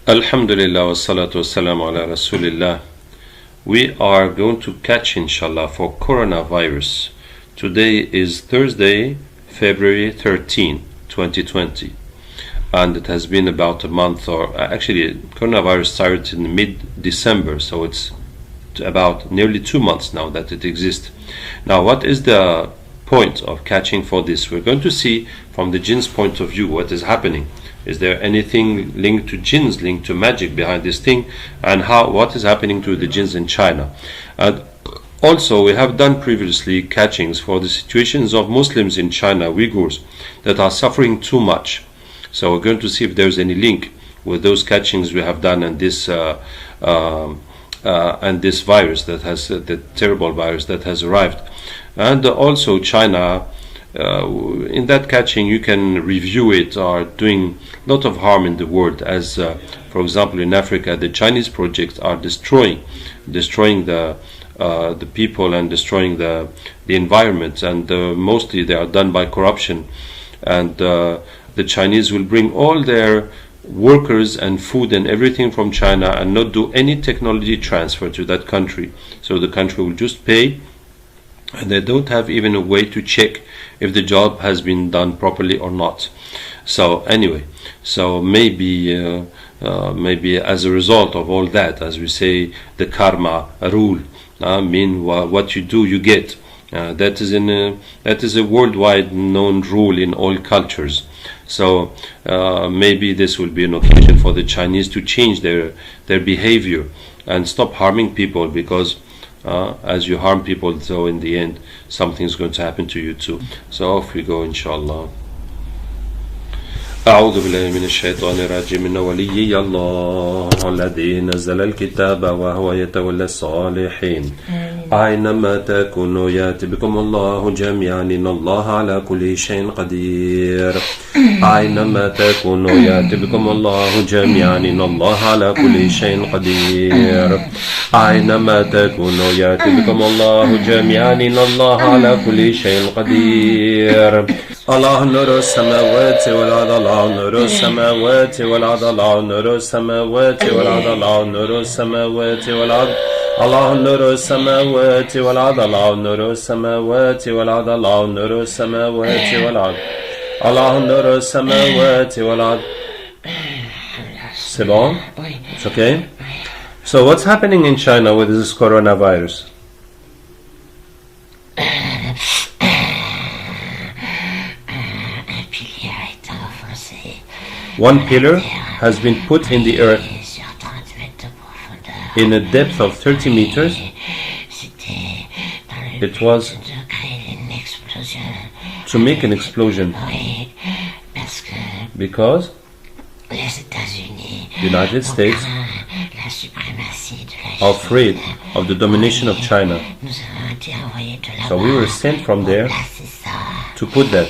Alhamdulillah wa salatu wa salamu ala Rasulillah. We are going to catch inshallah for coronavirus. Today is Thursday, February 13, 2020. And it has been about a month, or actually coronavirus started in mid-December, so it's about nearly 2 months now that it exists. Now what is the point of catching for this? We're going to see from the jinn's point of view what is happening. Is there anything linked to jinns, linked to magic behind this thing, and what is happening to the jinns in China? And also we have done previously catchings for the situations of Muslims in China, Uyghurs, that are suffering too much. So we're going to see if there's any link with those catchings we have done and this virus that has the terrible virus that has arrived. And also China, in that catching you can review it, are doing a lot of harm in the world, as for example in Africa the Chinese projects are destroying the people and destroying the environment, and mostly they are done by corruption, and the Chinese will bring all their workers and food and everything from China and not do any technology transfer to that country, so the country will just pay, and they don't have even a way to check if the job has been done properly or not. So anyway, so maybe as a result of all that, as we say, the karma rule, what you do you get. That is a worldwide known rule in all cultures. So maybe this will be an occasion for the Chinese to change their behavior and stop harming people, because as you harm people, so in the end something's going to happen to you too. So off we go inshallah. أعوذ بالله من الشيطان الرجيم. إن وليي الله الذي نزل الكتاب وهو يتولى الصالحين أينما تكونوا يأتي بكم الله جميعا إن الله على كل شيء قدير. أينما تكونوا يأتي بكم الله جميعا إن الله على كل شيء قدير. أينما تكونوا يأتي بكم الله جميعا إن الله على كل شيء قدير. الله نور السماوات والأرض، الله نور السماوات والأرض، الله نور السماوات والأرض، الله نور السماوات والأرض، الله نور السماوات والأرض، الله نور السماوات والأرض، الله نور السماوات والأرض، الله نور السماوات والأرض. C'est bon? It's okay? So what's happening in China with this coronavirus? One pillar has been put in the earth in a depth of 30 meters. It was to make an explosion, because the United States are afraid of the domination of China. So we were sent from there to put that.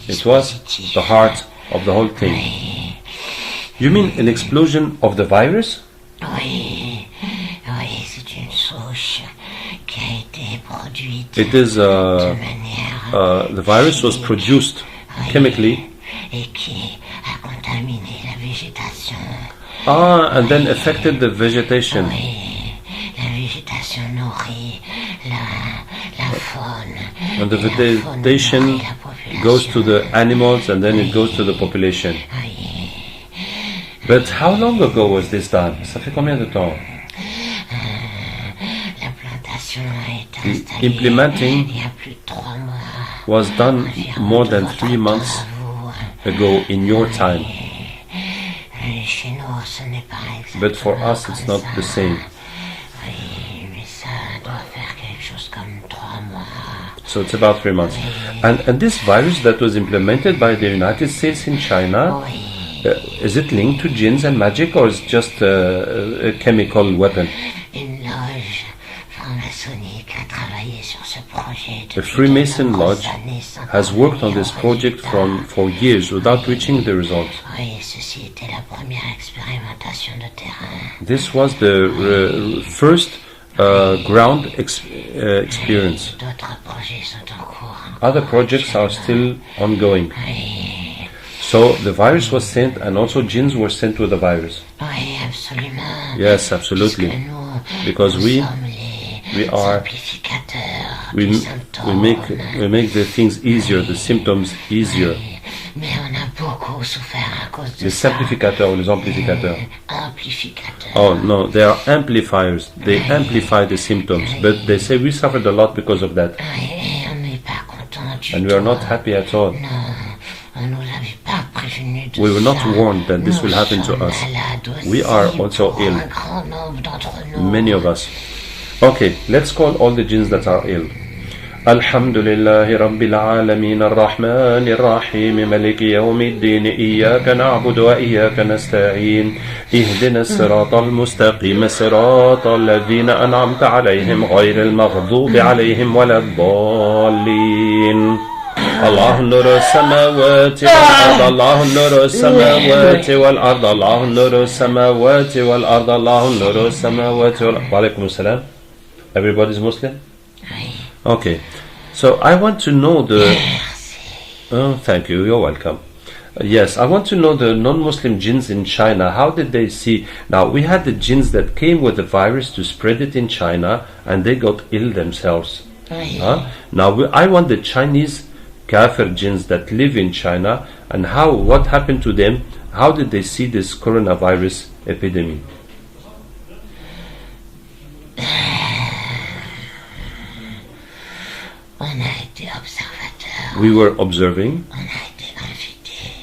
It was the heart of the whole thing. You mean an explosion of the virus? It is the virus was produced chemically, and then affected the vegetation. And the vegetation goes to the animals, and then it goes to the population. But how long ago was this done? Ça fait combien de temps? The implementing was done more than 3 months ago in your time. But for us it's not the same. So it's about 3 months. And this virus that was implemented by the United States in China, is it linked to jinns and magic, or is it just a chemical weapon? The Freemason Lodge has worked on this project for years without reaching the results. This was the first ground experience. Other projects are still ongoing. So the virus was sent, and also jinns were sent with the virus. Oui, absolument. Yes, absolutely. Puisque nous, Because nous we sommes les are amplificateurs we des make symptômes. the things easier, the symptoms easier. Mais on a beaucoup souffert à cause de Les ça. simplificateurs ou les amplificateurs. Amplificateurs. Oh no, they are amplifiers. They amplify the symptoms, but they say we suffered a lot because of that, Et on n'est pas content du and tout. we are not happy at all. Non, on nous avait pas prévenu de We were not ça. warned that this Nous will happen to sommes us. malades aussi, We are also pour ill. un grand nombre d'entre nous. Many of us. Okay, let's call all the jinns that are ill. الحمد لله رب العالمين الرحمن الرحيم ملك يوم الدين إياك نعبد وإياك نستعين اهدنا الصراط المستقيم صراط الذين أنعمت عليهم غير المغضوب عليهم ولا الضالين الله نور السماوات والأرض الله نور السماوات والأرض الله نور السماوات والأرض الله نور السماوات والأرض. وعليكم السلام. Everybody's Muslim? Okay, so I want to know the... Oh, thank you, you're welcome. Yes, I want to know the non-Muslim jinns in China. How did they see? Now, we had the jinns that came with the virus to spread it in China, and they got ill themselves. Now, I want the Chinese kafir jinns that live in China, and what happened to them? How did they see this coronavirus epidemic? On a été observateurs. We were observing, On a été invités.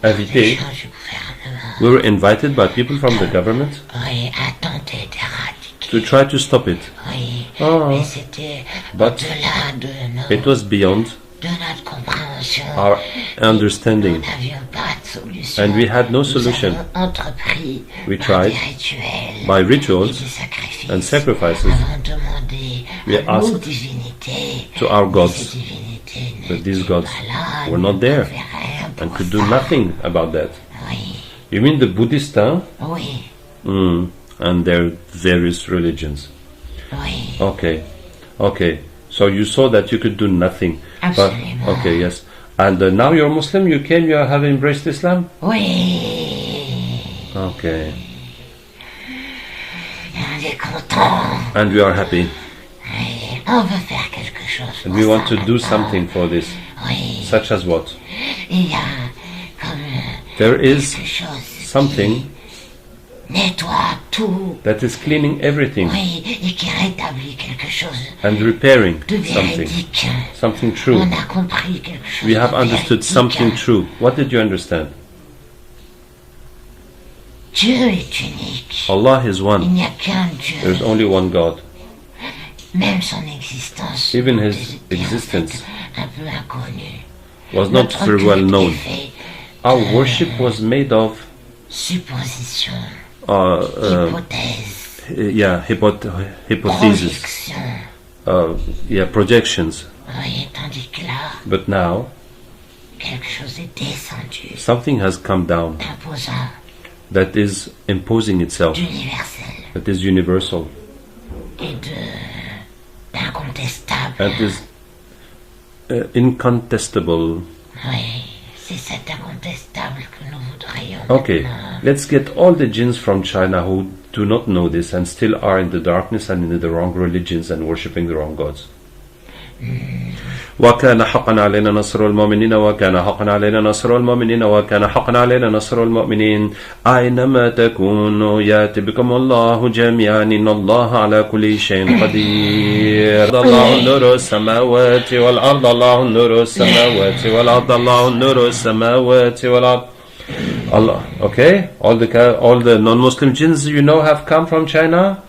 invités. Gens du gouvernement. We were invited by people from the government Oui, à tenter d'éradiquer. to try to stop it. Oui, Oh. mais c'était But au-delà de it was beyond notre compréhension. our Nous understanding, n'avions pas de solution. and we had no Nous solution. avons entrepris We par tried des rituels by et rituals des sacrifices and sacrifices avant de demander We à nos asked divinités. to our Mais gods, ces divinités but these n'étaient gods pas là, were ne not there pouvaient rien and pour could do ça. nothing about that. Oui, You mean the Buddhists, huh? oui, And their various religions. oui. Okay. So you saw that you could do nothing. Absolument. But, okay, yes. And now you're Muslim, you have embraced Islam? Oui. Okay. On est content. And we are happy. Oui, on veut faire quelque chose. And pour we want ça to do maintenant. something for this. Oui, Such as what? il y a comme There is quelque chose something qui nettoie tout. that is cleaning everything Oui, et qui rétablit quelque chose and repairing de something. véridique. Something true. On a compris quelque chose. We have de understood véridique. something true. What did you understand? Dieu est unique. Allah is Il one. n'y a qu'un Dieu. There is only one God. Même son existence Even his était en fait existence un peu inconnue. was not Notre very well culte known. est fait Our worship was made of supposition, hypothèse, hypotheses, projection. projections. Oui, tandis que là, But now quelque chose est descendu, something has come down imposant, that is imposing itself, d'universel that is universal, et d'incontestable. and is incontestable. Oui, c'est cet incontestable que nous voudrions. Okay, maintenant. let's get all the jinns from China who do not know this and still are in the darkness and in the wrong religions and worshipping the wrong gods. وكان حقا علينا نصر المؤمنين وكان حقا علينا نصر المؤمنين وكان حقا علينا نصر المؤمنين أينما تكونوا يأتي بكم الله جميعا إن الله على كل شيء قدير الله نور السماوات والأرض الله نور السماوات والأرض الله نور السماوات والأرض. Allah. Okay, all the non-Muslim jinns have come from China.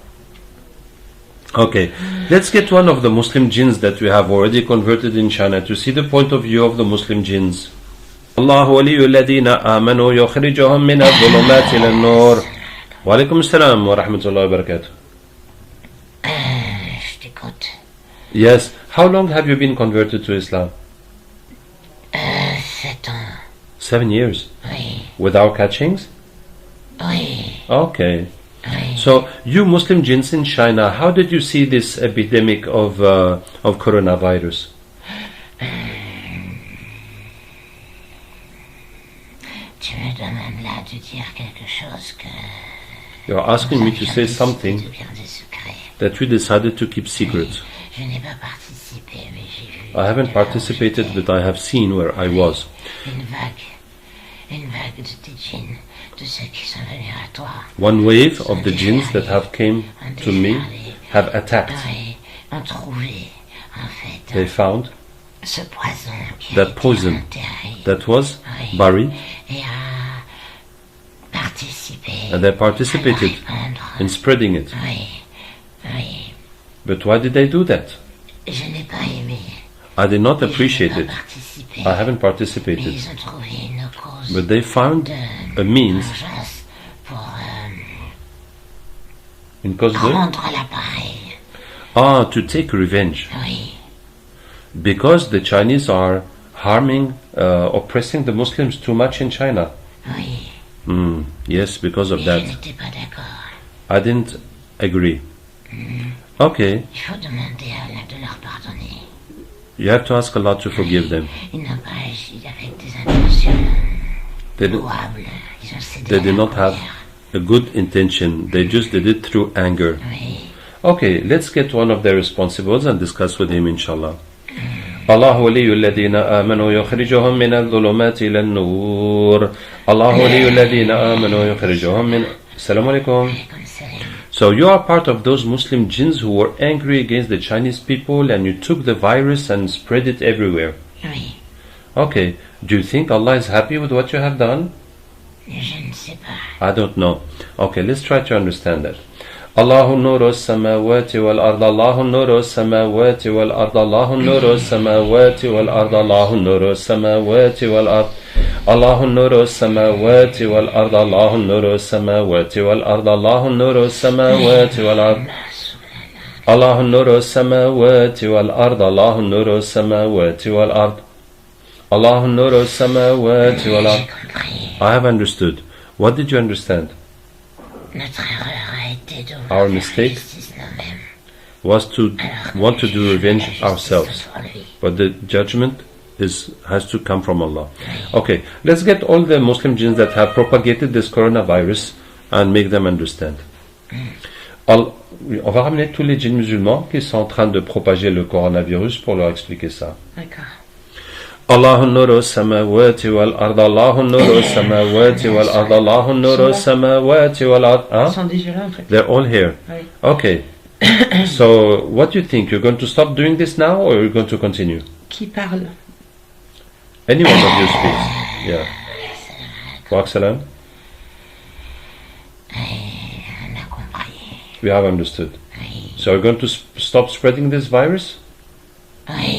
Okay, let's get one of the Muslim jinns that we have already converted in China to see the point of view of the Muslim jinns. الله ولي الذين آمنوا يخرجهم من الظلمات إلى النور. وعليكم السلام ورحمة الله وبركاته. Je t'écoute. Yes, how long have you been converted to Islam? 7 ans. 7 years. Oui, Without catchings? oui, Okay. oui. So, you Muslim jinns in China, how did you see this epidemic of coronavirus? Tu me demandes là de dire quelque chose que... You're asking me to say something de bien des secrets. that we decided to keep secret. Je n'ai pas participé, mais j'ai vu... I haven't de là où participated, j'étais, but I have seen where I was. Une vague de tes djinns, de ceux qui sont venus à toi. One wave of the jinns that have came to me have attacked. Oui, ont trouvé, en fait, They found ce poison qui a that été poison enterré. that was Oui. buried, Et a participé and they à participated le répandre. in spreading it. Oui, oui. But why did they do that? Je n'ai pas aimé. I did not Et je n'ai appreciate pas it. participé. I haven't Mais participated. ils ont trouvé une cause But they found de a means vengeance pour in cause de rendre l'appareil. to take revenge Oui, because the Chinese are harming, oppressing the Muslims too much in China. oui. Yes, because of Mais that. je n'étais pas d'accord. I didn't agree. Okay, Il faut demander à Allah de leur pardonner. you have to ask Allah to forgive them. Ils n'ont pas agi avec des intentions They did, louables. Ils ont cédé they à did la not have colère. a good intention. They just did it through anger. Oui. Okay, let's get one of their responsibles and discuss with him, inshallah. الله ولي الذين آمنوا يخرجهم من الظلمات إلى النور. الله ولي الذين آمنوا يخرجهم من السلام عليكم. Comme salam. So you are part of those Muslim jinns who were angry against the Chinese people and you took the virus and spread it everywhere. Oui. Okay, do you think Allah is happy with what you have done? Je ne sais pas. I don't know. Okay, let's try to understand that. الله نور السماوات والأرض الله نور السماوات والأرض الله نور السماوات والأرض الله نور السماوات والأرض الله نور السماوات والأرض الله نور السماوات والأرض الله نور السماوات والأرض الله نور السماوات والأرض الله نور السماوات والأرض الله نور السماوات والأرض. J'ai compris. I have understood. What did you understand? Notre erreur a été de Our vouloir faire mistake justice nous-mêmes. Was to Alors que want to do la revenge justice ourselves. entre lui. But the judgment has to come from Allah. Okay, let's get all the Muslim jinns that have propagated this coronavirus and make them understand. On va ramener tous les djinns musulmans qui sont en train de propager le coronavirus pour leur expliquer ça. D'accord. الله نور السماوات والأرض الله نور السماوات والأرض الله نور السماوات والأرض. Ils sont déjà là en fait. They're all here. Oui. Okay. So, what do you think? You're going to stop doing this now or you're going to continue? Qui parle? Any one of you speaks. Yeah. Wa salam. On a compris. We have understood. Oui. So, you're going to stop spreading this virus? Oui.